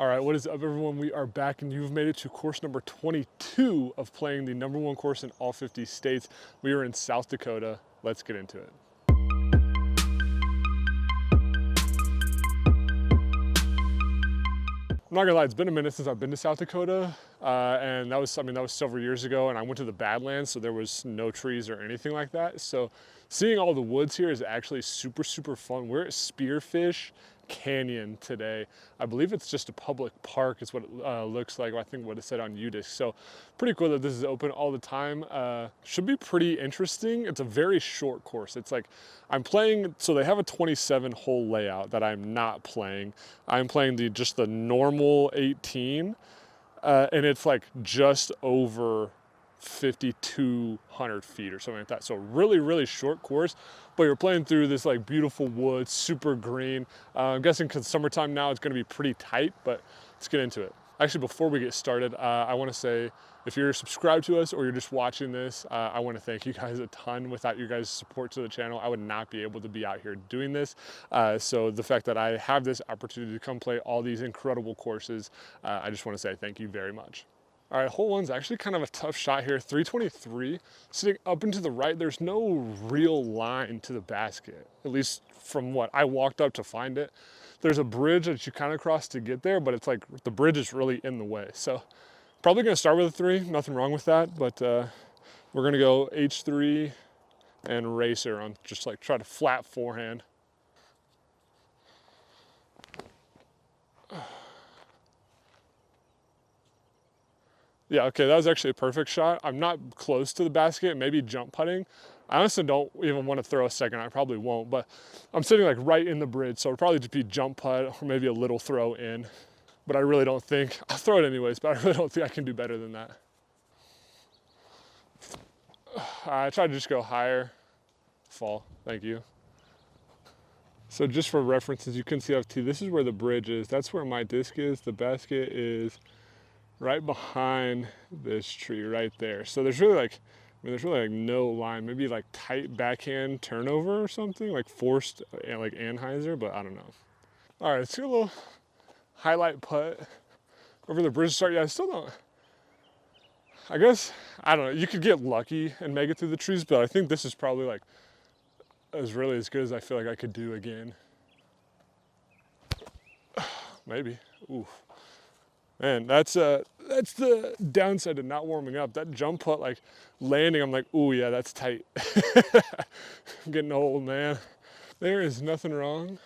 All right, what is up, everyone? We are back, and you've made it to course number 22 of playing the #1 course in all 50 states. We are in South Dakota. Let's get into it. I'm not gonna lie, it's been a minute since I've been to South Dakota, and that was several years ago, and I went to the Badlands, so there was no trees or anything like that. So seeing all the woods here is actually super, super fun. We're at Spearfish Canyon today. I believe it's just a public park is what it looks like. I think what it said on UDisc. So pretty cool that this is open all the time. Should be pretty interesting. It's a very short course. It's like I'm playing, so they have a 27 hole layout that I'm not playing. I'm playing just the normal 18, and it's like just over 5,200 feet or something like that. So really, really short course, but you're playing through this like beautiful woods, super green. I'm guessing because summertime now, it's gonna be pretty tight, but let's get into it. Actually, before we get started, I wanna say, if you're subscribed to us or you're just watching this, I wanna thank you guys a ton. Without your guys' support to the channel, I would not be able to be out here doing this. So the fact that I have this opportunity to come play all these incredible courses, I just wanna say thank you very much. All right, hole one's actually kind of a tough shot here. 323, sitting up and to the right. There's no real line to the basket, at least from what I walked up to find it. There's a bridge that you kind of cross to get there, but it's like the bridge is really in the way. So probably gonna start with a 3, nothing wrong with that, but we're gonna go H3 and racer on just like try to flat forehand. Yeah, okay, that was actually a perfect shot. I'm not close to the basket, maybe jump putting. I honestly don't even want to throw a second. I probably won't, but I'm sitting like right in the bridge, so it'll probably just be jump putt or maybe a little throw in. But I really don't think, I'll throw it anyways, but I really don't think I can do better than that. I tried to just go higher, fall, thank you. So just for reference, as you can see off tee, this is where the bridge is. That's where my disc is. The basket is right behind this tree right there. So there's really like, there's really like no line, maybe like tight backhand turnover or something, like forced like Anheuser, but I don't know. All right, let's do a little highlight putt over the bridge start. Yeah, I still don't, I guess, I don't know. You could get lucky and make it through the trees, but I think this is probably like as good as I feel like I could do again. Maybe, ooh. Man, that's the downside of not warming up. That jump putt, like landing, I'm like, ooh, yeah, that's tight. I'm getting old, man. There is nothing wrong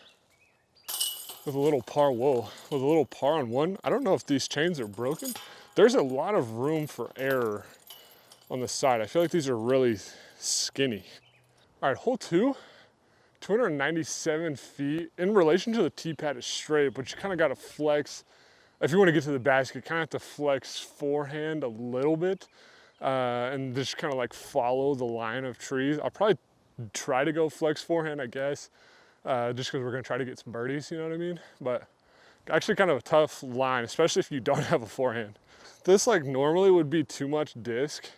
with a little par, whoa, with a little par on one. I don't know if these chains are broken. There's a lot of room for error on the side. I feel like these are really skinny. All right, hole 2, 297 feet. In relation to the tee pad, it's straight, but you kind of got to flex. If you want to get to the basket, you kind of have to flex forehand a little bit and just kind of like follow the line of trees. I'll probably try to go flex forehand, I guess, just because we're going to try to get some birdies, you know what I mean? But actually kind of a tough line, especially if you don't have a forehand. This like normally would be too much disc,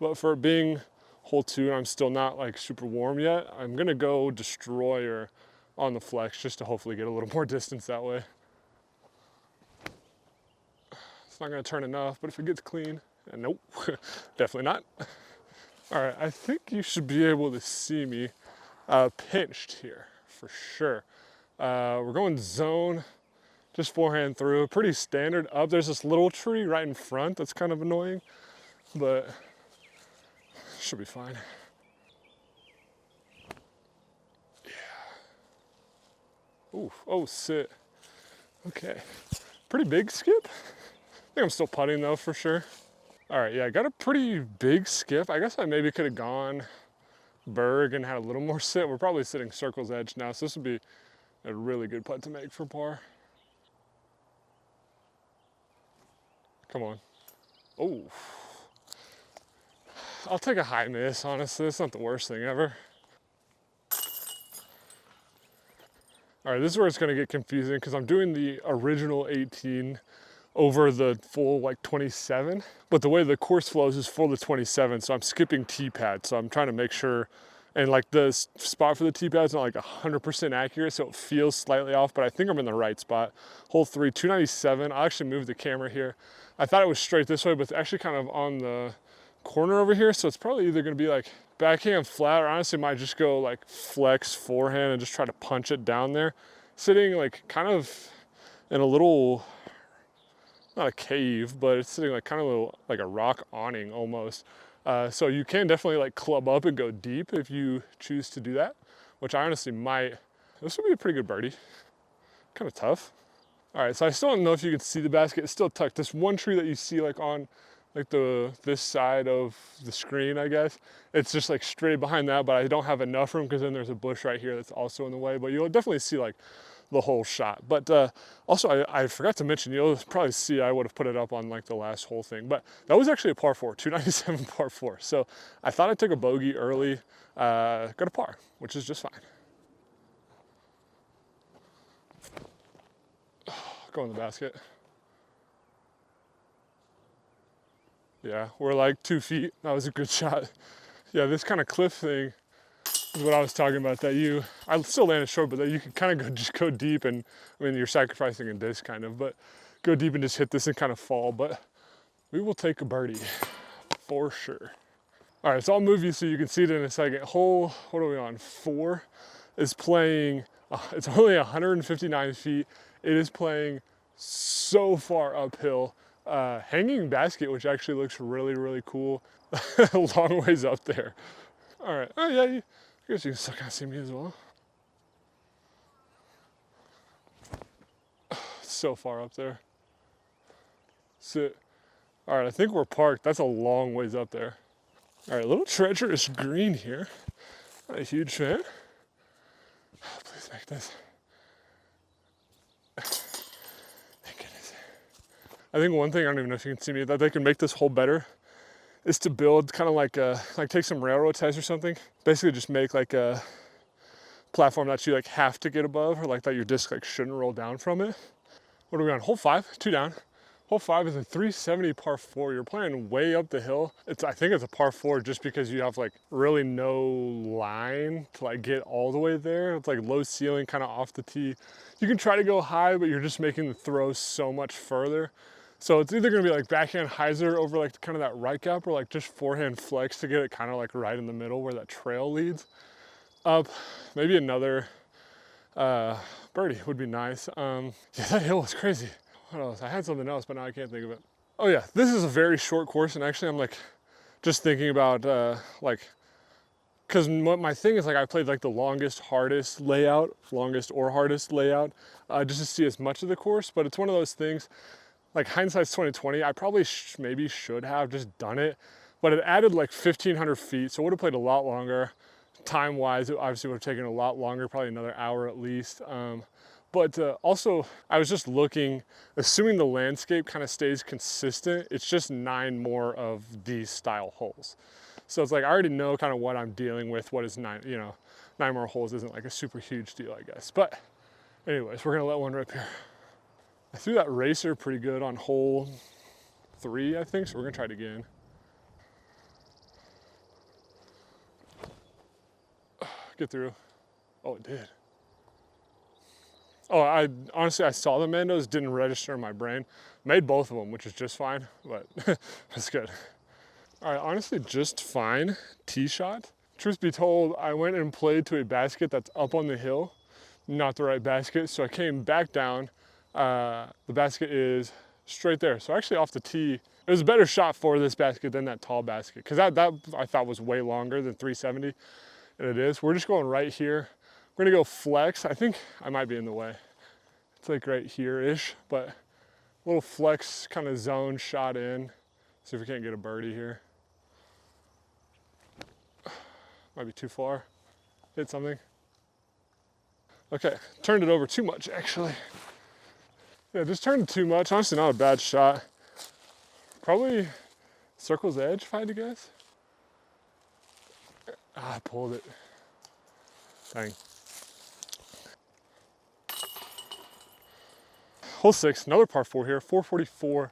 but for it being hole 2 and I'm still not like super warm yet, I'm going to go destroyer on the flex just to hopefully get a little more distance that way. Not gonna turn enough, but if it gets clean, nope, definitely not. All right, I think you should be able to see me pinched here for sure. We're going zone, just forehand through, pretty standard up. There's this little tree right in front that's kind of annoying, but should be fine. Yeah. Ooh, oh, sit. Okay, pretty big skip. I think I'm still putting though, for sure. All right, yeah, I got a pretty big skip. I guess I maybe could have gone Berg and had a little more sit. We're probably sitting circle's edge now, so this would be a really good putt to make for par. Come on. Oh. I'll take a high miss, honestly. It's not the worst thing ever. All right, this is where it's gonna get confusing because I'm doing the original 18 over the full like 27, but the way the course flows is full to 27, so I'm skipping tee pad. So I'm trying to make sure And like the spot for the tee pad is not like 100% accurate, so it feels slightly off, but I think I'm in the right spot. Hole 3, 297. I'll actually move the camera here. I thought it was straight this way, but it's actually kind of on the corner over here, so it's probably either gonna be like backhand flat, or honestly might just go like flex forehand and just try to punch it down there. Sitting like kind of in a little, not a cave, but it's sitting like kind of a little, like a rock awning almost. So you can definitely like club up and go deep if you choose to do that, which I honestly might. This would be a pretty good birdie. Kind of tough. All right, so I still don't know if you can see the basket. It's still tucked. This one tree that you see like on like this side of the screen, I guess, it's just like straight behind that, but I don't have enough room because then there's a bush right here that's also in the way, but you'll definitely see like the whole shot. But also I forgot to mention, you'll probably see I would have put it up on like the last hole thing, but that was actually a par 4, 297 par 4. So I thought I took a bogey early, got a par, which is just fine. Go in the basket. Yeah, we're like 2 feet. That was a good shot. Yeah, this kind of cliff thing is what I was talking about, that I still landed short, but that you can kind of just go deep, and I mean, you're sacrificing a disc kind of, but go deep and just hit this and kind of fall. But we will take a birdie for sure. All right, so I'll move you so you can see it in a second. Hole, what are we on? 4 is playing, it's only 159 feet. It is playing so far uphill. Hanging basket, which actually looks really, really cool. A long ways up there. All right, oh yeah, I guess you can still kind of see me as well. So far up there. Sit. All right, I think we're parked. That's a long ways up there. All right, a little treacherous green here. Not a huge fan. Please make this. Thank goodness. I think one thing, I don't even know if you can see me, that they can make this hole better is to build kind of like take some railroad ties or something. Basically just make like a platform that you like have to get above, or like that your disc like shouldn't roll down from it. What are we on? Hole 5, 2 down. Hole 5 is a 370 par 4. You're playing way up the hill. I think it's a par 4 just because you have like really no line to like get all the way there. It's like low ceiling, kind of off the tee. You can try to go high, but you're just making the throw so much further. So it's either gonna be like backhand hyzer over like kind of that right gap, or like just forehand flex to get it kind of like right in the middle where that trail leads up. Maybe another birdie would be nice. Yeah, that hill was crazy. What else? I had something else, but now I can't think of it. Oh yeah, this is a very short course, and actually I'm like just thinking about because my thing is like I played like the longest or hardest layout, just to see as much of the course. But it's one of those things, like hindsight's 2020, I probably maybe should have just done it, but it added like 1,500 feet, so it would have played a lot longer. Time-wise, it obviously would have taken a lot longer, probably another hour at least. But also, I was just looking, assuming the landscape kind of stays consistent, it's just 9 more of these style holes. So it's like, I already know kind of what I'm dealing with. What is 9, 9 more holes isn't like a super huge deal, I guess. But anyways, we're gonna let one rip here. I threw that racer pretty good on hole 3, I think, so we're gonna try it again. Get through. Oh, it did. Oh, honestly, I saw the Mendos, didn't register in my brain. Made both of them, which is just fine, but that's good. All right, honestly, just fine tee shot. Truth be told, I went and played to a basket that's up on the hill, not the right basket, so I came back down. The basket is straight there. So actually off the tee, it was a better shot for this basket than that tall basket, because that I thought was way longer than 370, and it is. We're just going right here. We're gonna go flex. I think I might be in the way. It's like right here-ish, but a little flex kind of zone shot in. See if we can't get a birdie here. Might be too far. Hit something. Okay, turned it over too much actually. Yeah, just turned it too much. Honestly, not a bad shot. Probably circle's edge if I had to guess. Ah, I pulled it. Dang. Hole 6, another par 4 here, 444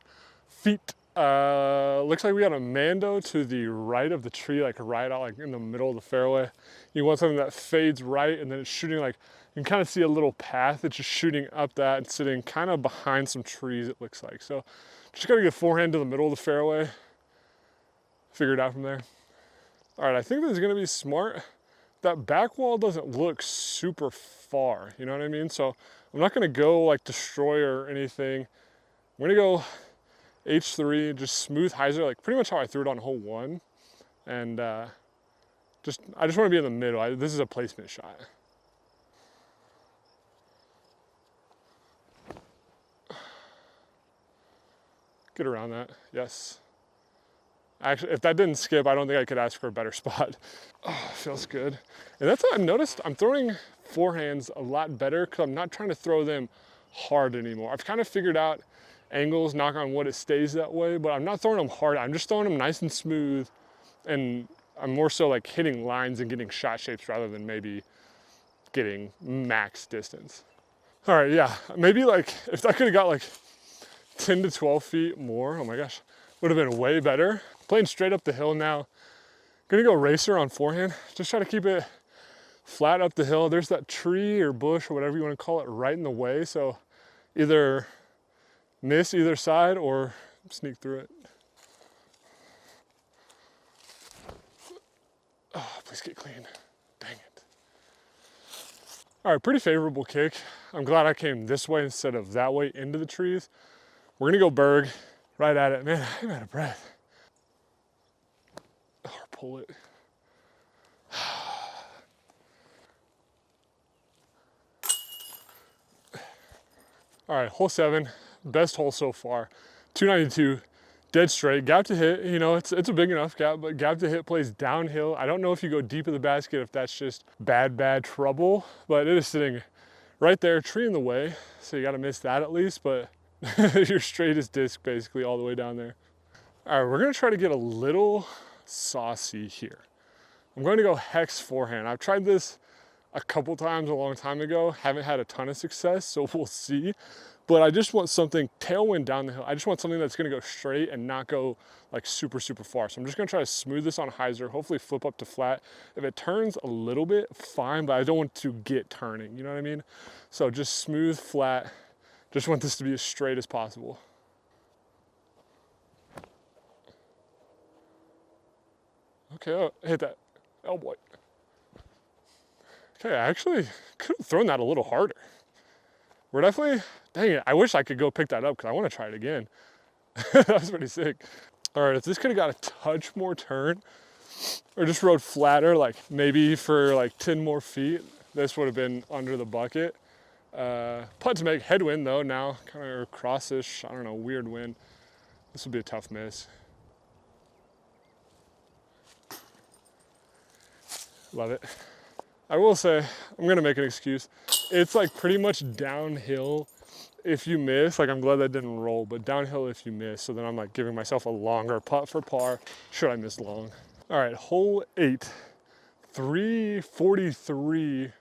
feet. Looks like we got a Mando to the right of the tree, like right out like in the middle of the fairway. You want something that fades right and then it's shooting like, you can kind of see a little path. It's just shooting up that and sitting kind of behind some trees, it looks like. So just gotta get forehand to the middle of the fairway, figure it out from there. All right, I think this is gonna be smart. That back wall doesn't look super far, you know what I mean? So I'm not gonna go like destroy or anything. I'm gonna go H3, just smooth hyzer, like pretty much how I threw it on hole 1. And I just wanna be in the middle. This is a placement shot. Get around that, yes. Actually, if that didn't skip, I don't think I could ask for a better spot. Oh, feels good. And that's what I've noticed. I'm throwing forehands a lot better because I'm not trying to throw them hard anymore. I've kind of figured out angles, knock on wood, it stays that way, but I'm not throwing them hard. I'm just throwing them nice and smooth, and I'm more so like hitting lines and getting shot shapes rather than maybe getting max distance. All right, yeah, maybe like if I could have got like 10 to 12 feet more, oh my gosh, would have been way better. Playing straight up the hill now. Gonna go racer on forehand. Just try to keep it flat up the hill. There's that tree or bush or whatever you want to call it right in the way. So either miss either side or sneak through it. Oh, please get clean. Dang it. All right, pretty favorable kick. I'm glad I came this way instead of that way into the trees. We're gonna go berg right at it. Man, I'm out of breath. Or pull it. All right, hole 7, best hole so far. 292, dead straight, gap to hit. You know, it's a big enough gap, but gap to hit plays downhill. I don't know if you go deep in the basket, if that's just bad trouble, but it is sitting right there, tree in the way. So you gotta miss that at least, but your straightest disc basically all the way down there. All right, we're gonna try to get a little saucy here. I'm going to go hex forehand. I've tried this a couple times a long time ago, haven't had a ton of success, so we'll see. But I just want something tailwind down the hill. I just want something that's gonna go straight and not go like super far. So I'm just gonna try to smooth this on hyzer, hopefully flip up to flat. If it turns a little bit, fine, but I don't want to get turning, you know what I mean? So just smooth, flat. Just want this to be as straight as possible. Okay, oh, hit that. Oh boy. Okay, I actually could have thrown that a little harder. We're definitely, dang it, I wish I could go pick that up because I want to try it again. That was pretty sick. All right, if this could have got a touch more turn or just rode flatter, like maybe for like 10 more feet, this would have been under the bucket. Putt to make, headwind though now, kind of crossish, I don't know, weird wind. This would be a tough miss. Love it. I will say, I'm gonna make an excuse. It's like pretty much downhill if you miss. Like I'm glad that didn't roll, but downhill if you miss. So then I'm like giving myself a longer putt for par, should I miss long. All right, hole 8, 343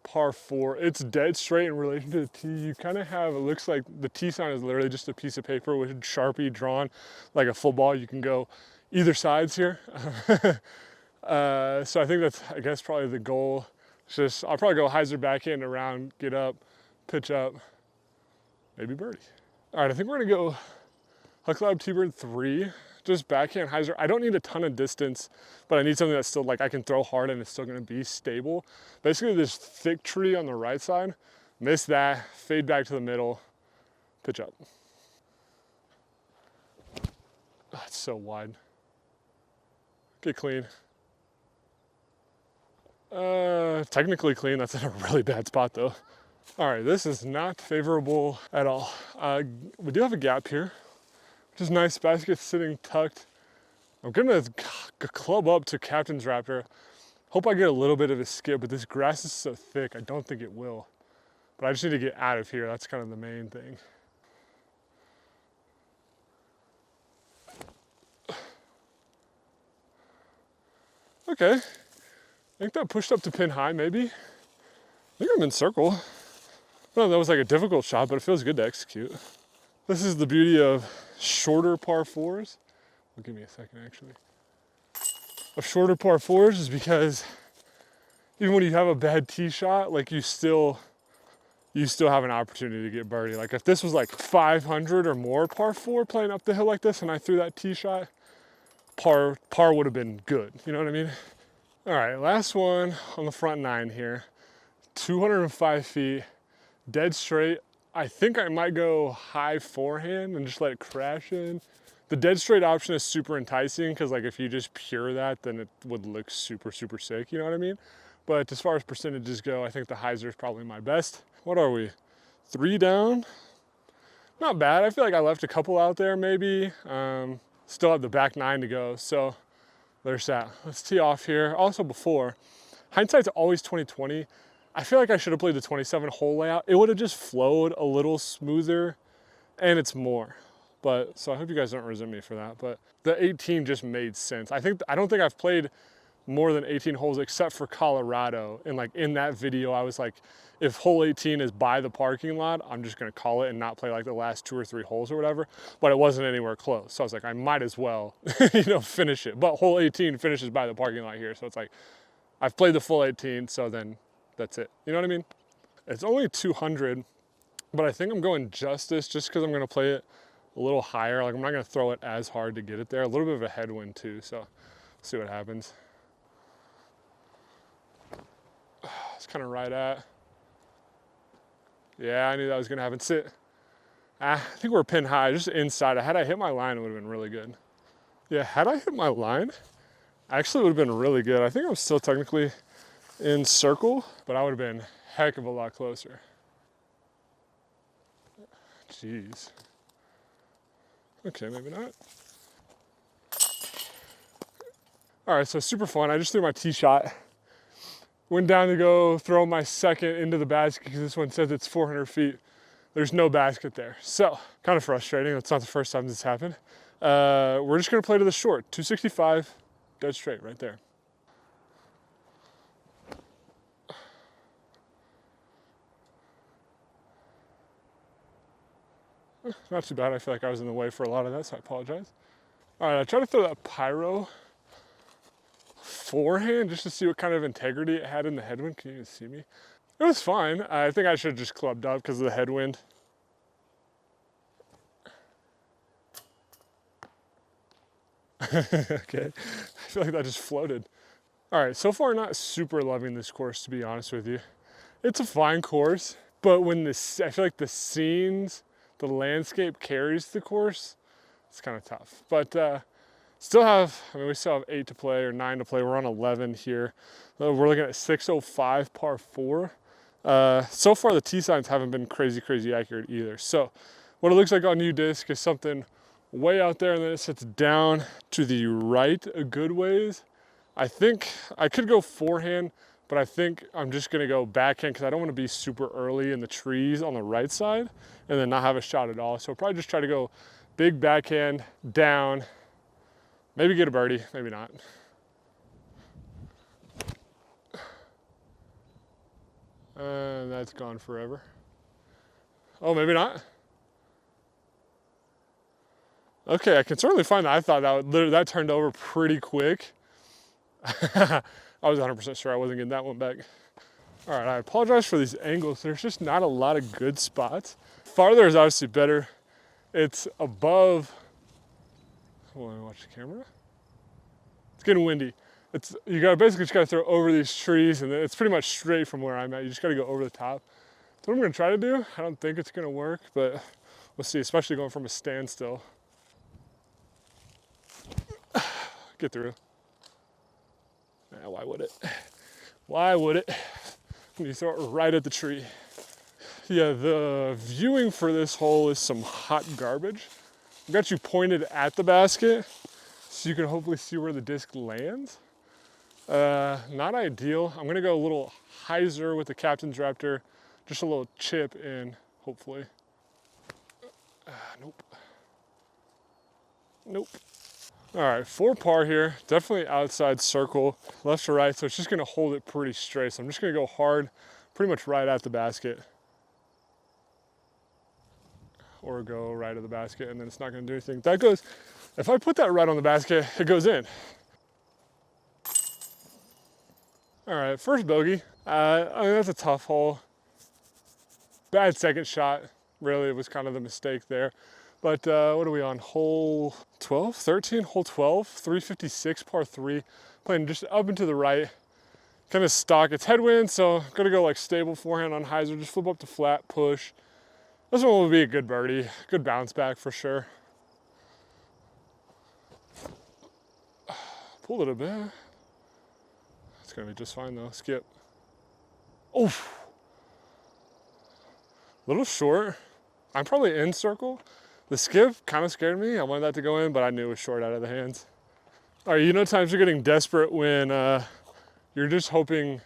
par 4. It's dead straight in relation to the tee. You kind of have, it looks like the tee sign is literally just a piece of paper with Sharpie drawn like a football. You can go either sides here. So I think that's, I guess, probably the goal. It's just, I'll probably go hyzer backhand around, get up, pitch up, maybe birdie. All right, I think we're gonna go Huck Lab T-Bird 3, just backhand hyzer. I don't need a ton of distance, but I need something that's still like I can throw hard and it's still gonna be stable. Basically this thick tree on the right side, miss that, fade back to the middle, pitch up. Oh, it's so wide. Get clean. Technically clean, that's in a really bad spot though. All right, this is not favorable at all. We do have a gap here, which is nice. Basket sitting tucked. I'm gonna club up to Captain's Raptor. Hope I get a little bit of a skip, but this grass is so thick, I don't think it will. But I just need to get out of here. That's kind of the main thing. Okay. I think that pushed up to pin high, maybe. I think I'm in circle. I don't know if that was like a difficult shot, but it feels good to execute. This is the beauty of shorter par fours, well, give me a second actually, of shorter par fours is because even when you have a bad tee shot, like you still have an opportunity to get birdie. Like if this was like 500 or more par four playing up the hill like this and I threw that tee shot, par would have been good. You know what I mean? All right, last one on the front nine here. 205 feet, dead straight. I think I might go high forehand and just let it crash in. The dead straight option is super enticing because like if you just pure that, then it would look super, super sick, you know what I mean? But as far as percentages go, I think the hyzer is probably my best. What are we? 3 down? Not bad. I feel like I left a couple out there maybe. Still have the back 9 to go, so there's that. Let's tee off here. Also before, hindsight's always 20/20. I feel like I should have played the 27 hole layout. It would have just flowed a little smoother, and it's more. But so I hope you guys don't resent me for that. But the 18 just made sense. I don't think I've played more than 18 holes except for Colorado. And like in that video, I was like, if hole 18 is by the parking lot, I'm just gonna call it and not play like the last 2 or 3 holes or whatever. But it wasn't anywhere close. So I was like, I might as well, finish it. But hole 18 finishes by the parking lot here. So it's like, I've played the full 18, so then that's it. You know what I mean? It's only 200, but I think I'm going justice just because I'm gonna play it a little higher. Like I'm not gonna throw it as hard to get it there. A little bit of a headwind too, so see what happens. It's kind of right at. Yeah, I knew that was gonna happen. Sit. I think we're pinned high, just inside. Had I hit my line, it would have been really good. Yeah, had I hit my line, actually would have been really good. I think I'm still technically in circle, but I would have been a heck of a lot closer. Jeez. Okay, maybe not. All right, so super fun. I just threw my tee shot. Went down to go throw my second into the basket because this one says it's 400 feet. There's no basket there. So, kind of frustrating. That's not the first time this happened. We're just gonna play to the short. 265, dead straight right there. Not too bad. I feel like I was in the way for a lot of that, so I apologize. All right, I tried to throw that pyro forehand just to see what kind of integrity it had in the headwind. Can you even see me? It was fine. I think I should have just clubbed up because of the headwind. Okay, I feel like that just floated. All right, so far not super loving this course, to be honest with you. It's a fine course, but when I feel like the scenes, the landscape carries the course, it's kind of tough. But we still have 8 to play or 9 to play. We're on 11 here. We're looking at 605 par 4. So far the tee signs haven't been crazy accurate either. So what it looks like on U-Disc is something way out there, and then it sits down to the right a good ways. I think I could go forehand, but I think I'm just gonna go backhand because I don't want to be super early in the trees on the right side and then not have a shot at all. So I'll probably just try to go big backhand down, maybe get a birdie, maybe not. And that's gone forever. Oh, maybe not. Okay, I can certainly find that. I thought that turned over pretty quick. I was 100% sure I wasn't getting that one back. All right, I apologize for these angles. There's just not a lot of good spots. Farther is obviously better. It's above, hold on, watch the camera. It's getting windy. You basically just gotta throw over these trees, and it's pretty much straight from where I'm at. You just gotta go over the top. That's what I'm gonna try to do. I don't think it's gonna work, but we'll see, especially going from a standstill. Get through. Why would it? Why would it? You throw it right at the tree. Yeah, the viewing for this hole is some hot garbage. I've got you pointed at the basket so you can hopefully see where the disc lands. Not ideal. I'm gonna go a little hyzer with the Captain's Raptor, just a little chip in, hopefully. Nope. Nope. All right, 4 par here, definitely outside circle, left to right, so it's just gonna hold it pretty straight. So I'm just gonna go hard, pretty much right at the basket. or go right of the basket, and then it's not gonna do anything. That goes, if I put that right on the basket, it goes in. All right, first bogey. I mean, that's a tough hole. Bad second shot, really, it was kind of the mistake there. But what are we on, hole 12, 13, hole 12, 356, par 3. Playing just up and to the right, kind of stock. It's headwind, so I'm gonna go like stable forehand on hyzer, just flip up to flat, push. This one will be a good birdie, good bounce back for sure. Pulled it a bit. It's gonna be just fine though, skip. Oof. Little short. I'm probably in circle. The skip kind of scared me. I wanted that to go in, but I knew it was short out of the hands. All right, you know times you're getting desperate when you're just hoping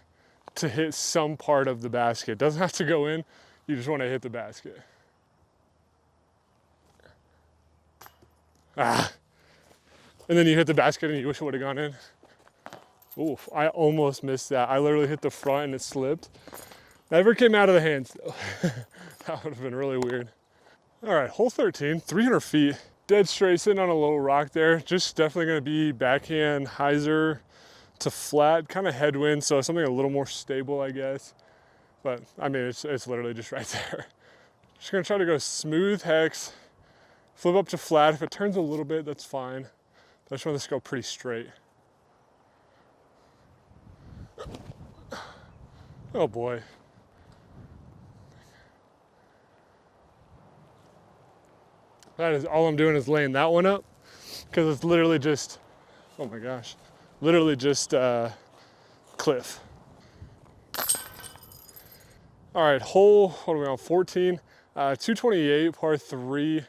to hit some part of the basket. Doesn't have to go in, you just want to hit the basket. Ah. And then you hit the basket and you wish it would have gone in. Oof, I almost missed that. I literally hit the front and it slipped. Never came out of the hands though. That would have been really weird. All right, hole 13, 300 feet. Dead straight, sitting on a little rock there. Just definitely gonna be backhand hyzer to flat, kind of headwind, so something a little more stable, I guess. But I mean, it's literally just right there. Just gonna try to go smooth hex, flip up to flat. If it turns a little bit, that's fine. But I just want this to go pretty straight. Oh boy. That is all I'm doing is laying that one up because it's literally just, oh my gosh, literally just cliff. All right, hole, what are we on, 14? 228, par 3,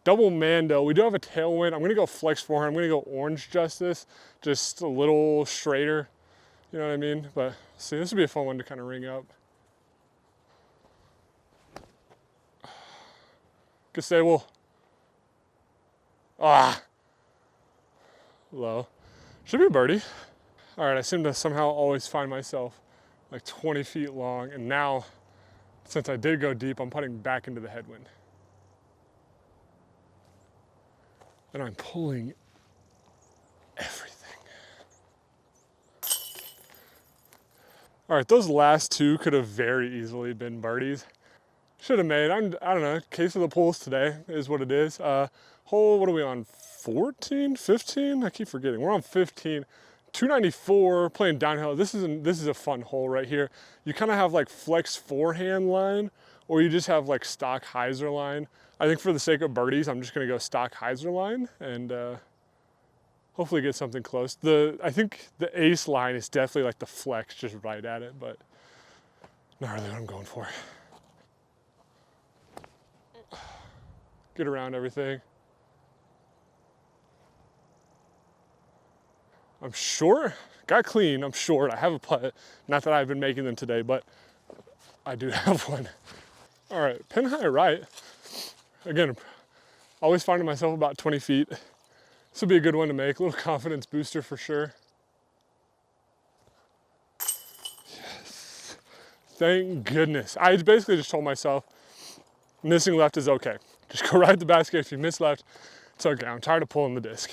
double Mando. We do have a tailwind. I'm gonna go flex forehand. I'm gonna go orange justice, just a little straighter, you know what I mean? But see, this would be a fun one to kind of ring up. Good stable. Ah, low. Should be a birdie. All right, I seem to somehow always find myself like 20 feet long, and now, since I did go deep, I'm putting back into the headwind. And I'm pulling everything. All right, those last two could have very easily been birdies. Should have made, I don't know, case of the pulls today is what it is. Hole, what are we on, 14, 15? I keep forgetting, we're on 15. 294, playing downhill. This is a fun hole right here. You kind of have like flex forehand line, or you just have like stock hyzer line. I think for the sake of birdies, I'm just gonna go stock hyzer line and hopefully get something close. I think the ace line is definitely like the flex, just right at it, but not really what I'm going for. Get around everything. I'm short, got clean, I'm short. I have a putt. Not that I've been making them today, but I do have one. All right, pin high right. Again, always finding myself about 20 feet. This would be a good one to make, a little confidence booster for sure. Yes, thank goodness. I basically just told myself, missing left is okay. Just go right the basket. If you miss left, it's okay. I'm tired of pulling the disc.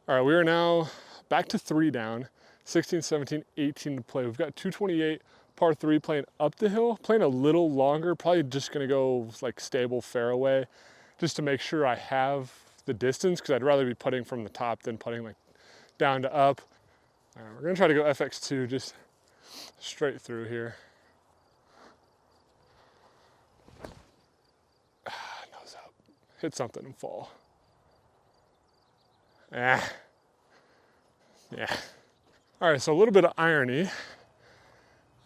All right, we are now back to 3 down, 16, 17, 18 to play. We've got 228, par 3 playing up the hill, playing a little longer, probably just gonna go like stable fairway just to make sure I have the distance because I'd rather be putting from the top than putting like down to up. All right, we're gonna try to go FX2 just straight through here. Nose up, hit something and fall. Yeah. All right, so a little bit of irony.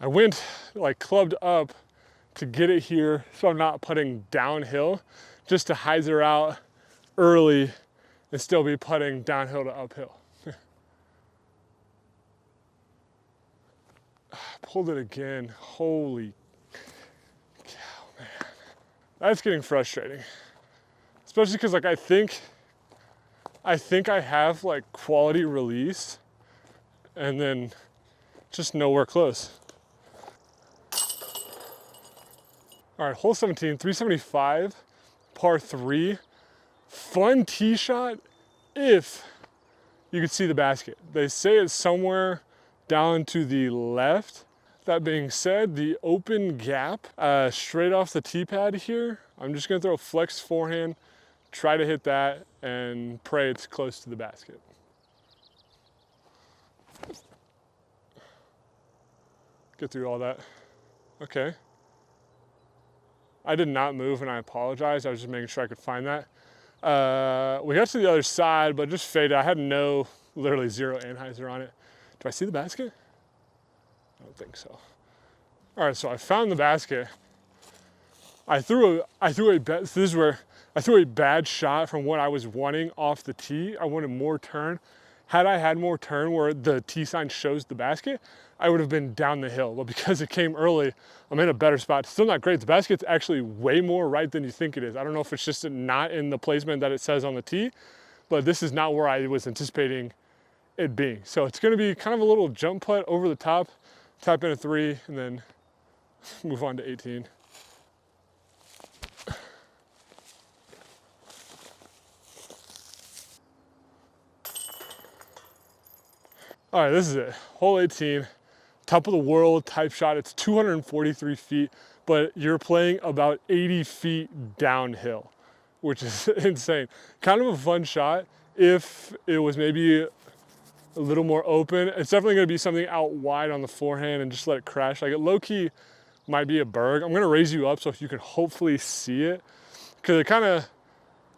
I went like clubbed up to get it here so I'm not putting downhill, just to hyzer out early and still be putting downhill to uphill. Pulled it again. Holy cow, man. That's getting frustrating. Especially because like I think I have like quality release and then just nowhere close. All right, hole 17, 375, par 3. Fun tee shot if you could see the basket. They say it's somewhere down to the left. That being said, the open gap straight off the tee pad here, I'm just gonna throw a flex forehand, try to hit that, and pray it's close to the basket. Get through all that. Okay. I did not move and I apologize. I was just making sure I could find that. We got to the other side, but just faded. I had literally zero Anheuser on it. Do I see the basket? I don't think so. All right, so I found the basket. I threw a bad shot from what I was wanting off the tee. I wanted more turn. Had I had more turn where the tee sign shows the basket, I would have been down the hill. But because it came early, I'm in a better spot. Still not great. The basket's actually way more right than you think it is. I don't know if it's just not in the placement that it says on the tee, but this is not where I was anticipating it being. So it's gonna be kind of a little jump putt over the top, tap in a 3, and then move on to 18. All right, this is it. Hole 18, top of the world type shot. It's 243 feet, but you're playing about 80 feet downhill, which is insane. Kind of a fun shot if it was maybe a little more open. It's definitely gonna be something out wide on the forehand and just let it crash. Like it low-key might be a berg. I'm gonna raise you up so you can hopefully see it. Cause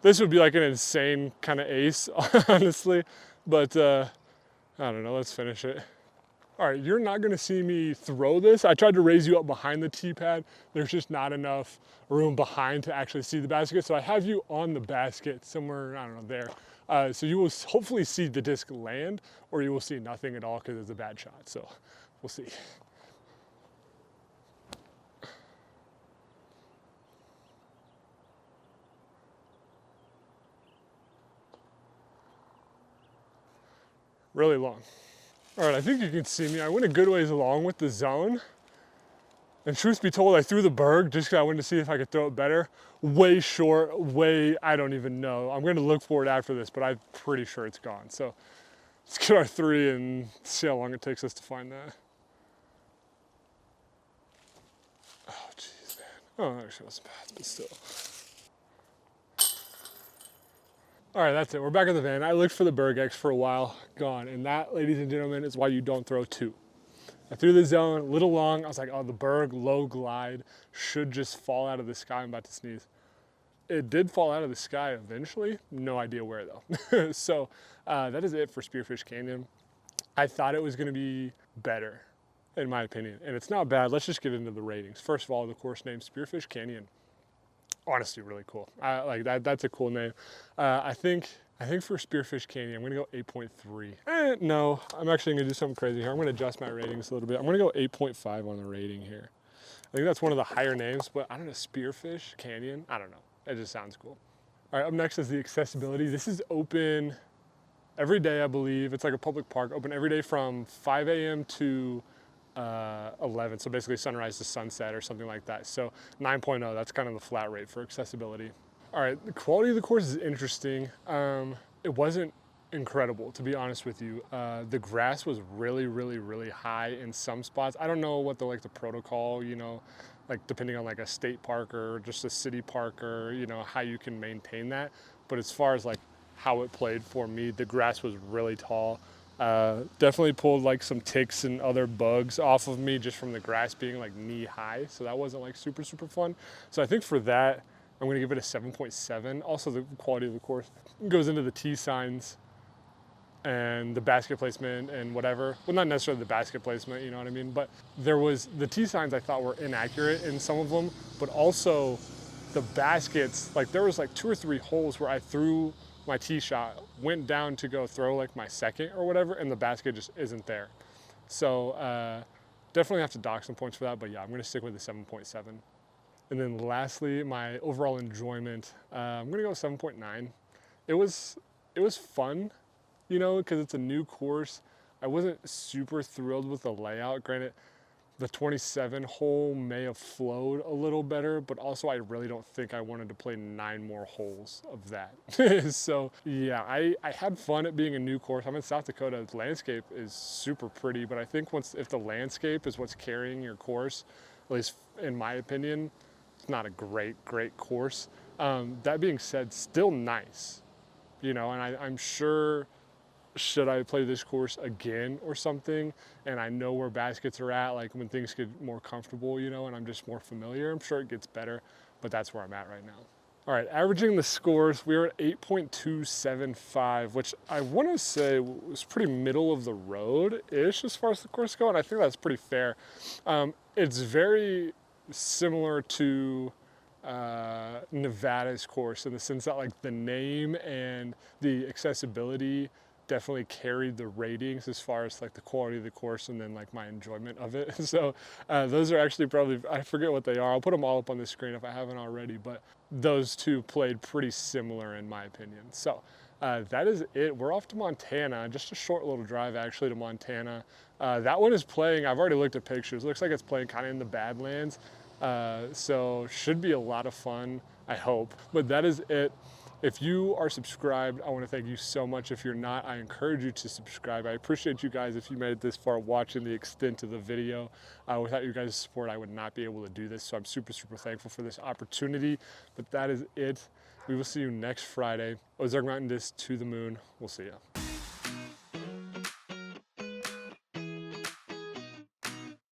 this would be like an insane kind of ace, honestly. But I don't know, let's finish it. All right, you're not gonna see me throw this. I tried to raise you up behind the tee pad. There's just not enough room behind to actually see the basket. So I have you on the basket somewhere, I don't know, there. So you will hopefully see the disc land, or you will see nothing at all because it's a bad shot. So we'll see. Really long. All right, I think you can see me. I went a good ways along with the zone. And truth be told, I threw the berg just because I wanted to see if I could throw it better. Way short, I don't even know. I'm gonna look for it after this, but I'm pretty sure it's gone. So let's get our 3 and see how long it takes us to find that. Oh, jeez, man. Oh, actually, that's bad, but still. All right, that's it. We're back at the van. I looked for the Berg X for a while, gone. And that, ladies and gentlemen, is why you don't throw 2. I threw the zone, a little long. I was like, oh, the Berg low glide should just fall out of the sky. I'm about to sneeze. It did fall out of the sky eventually. No idea where though. So that is it for Spearfish Canyon. I thought it was gonna be better, in my opinion. And it's not bad. Let's just get into the ratings. First of all, the course name, Spearfish Canyon. Honestly, really cool. Like that. That's a cool name. I think for Spearfish Canyon, I'm gonna go 8.3. No, I'm actually gonna do something crazy here. I'm gonna adjust my ratings a little bit. I'm gonna go 8.5 on the rating here. I think that's one of the higher names, but I don't know, Spearfish Canyon. I don't know. It just sounds cool. All right, up next is the accessibility. This is open every day, I believe. It's like a public park, open every day from 5 a.m. to 11, so basically sunrise to sunset or something like that. So 9.0, that's kind of the flat rate for accessibility. All right, the quality of the course is interesting. It wasn't incredible, to be honest with you. The grass was really, really, really high in some spots. I don't know what the protocol, like depending on like a state park or just a city park or, how you can maintain that. But as far as like how it played for me, the grass was really tall. Definitely pulled like some ticks and other bugs off of me just from the grass being like knee high. So that wasn't like super, super fun. So I think for that, I'm gonna give it a 7.7. Also the quality of the course goes into the tee signs and the basket placement and whatever. Well, not necessarily the basket placement, you know what I mean? But there was, the tee signs I thought were inaccurate in some of them, but also the baskets, like there was like 2 or 3 holes where I threw my tee shot, went down to go throw like my second or whatever, and the basket just isn't there. So definitely have to dock some points for that, but yeah, I'm gonna stick with the 7.7. And then lastly, my overall enjoyment, I'm gonna go 7.9. It was fun, because it's a new course. I wasn't super thrilled with the layout. Granted, The 27 hole may have flowed a little better, but also I really don't think I wanted to play 9 more holes of that. So yeah, I had fun at being a new course. I'm in South Dakota. The landscape is super pretty, but I think if the landscape is what's carrying your course, at least in my opinion, it's not a great course. That being said, still nice, you know, and I'm sure, should I play this course again or something, and I know where baskets are at, like when things get more comfortable, you know, and I'm just more familiar, I'm sure it gets better, but that's where I'm at right now. All right, averaging the scores, we were at 8.275, which I want to say was pretty middle of the road-ish as far as the course go, and I think that's pretty fair. It's very similar to Nevada's course in the sense that like the name and the accessibility definitely carried the ratings as far as like the quality of the course and then like my enjoyment of it. So those are actually probably, I forget what they are. I'll put them all up on the screen if I haven't already, but those two played pretty similar in my opinion. So that is it. We're off to Montana, just a short little drive actually to Montana. That one is playing, I've already looked at pictures. It looks like it's playing kind of in the Badlands. So should be a lot of fun, I hope. But that is it. If you are subscribed, I want to thank you so much. If you're not, I encourage you to subscribe. I appreciate you guys if you made it this far watching the extent of the video. Without you guys' support, I would not be able to do this. So I'm super, super thankful for this opportunity. But that is it. We will see you next Friday. Ozark Mountain Disc to the moon. We'll see you.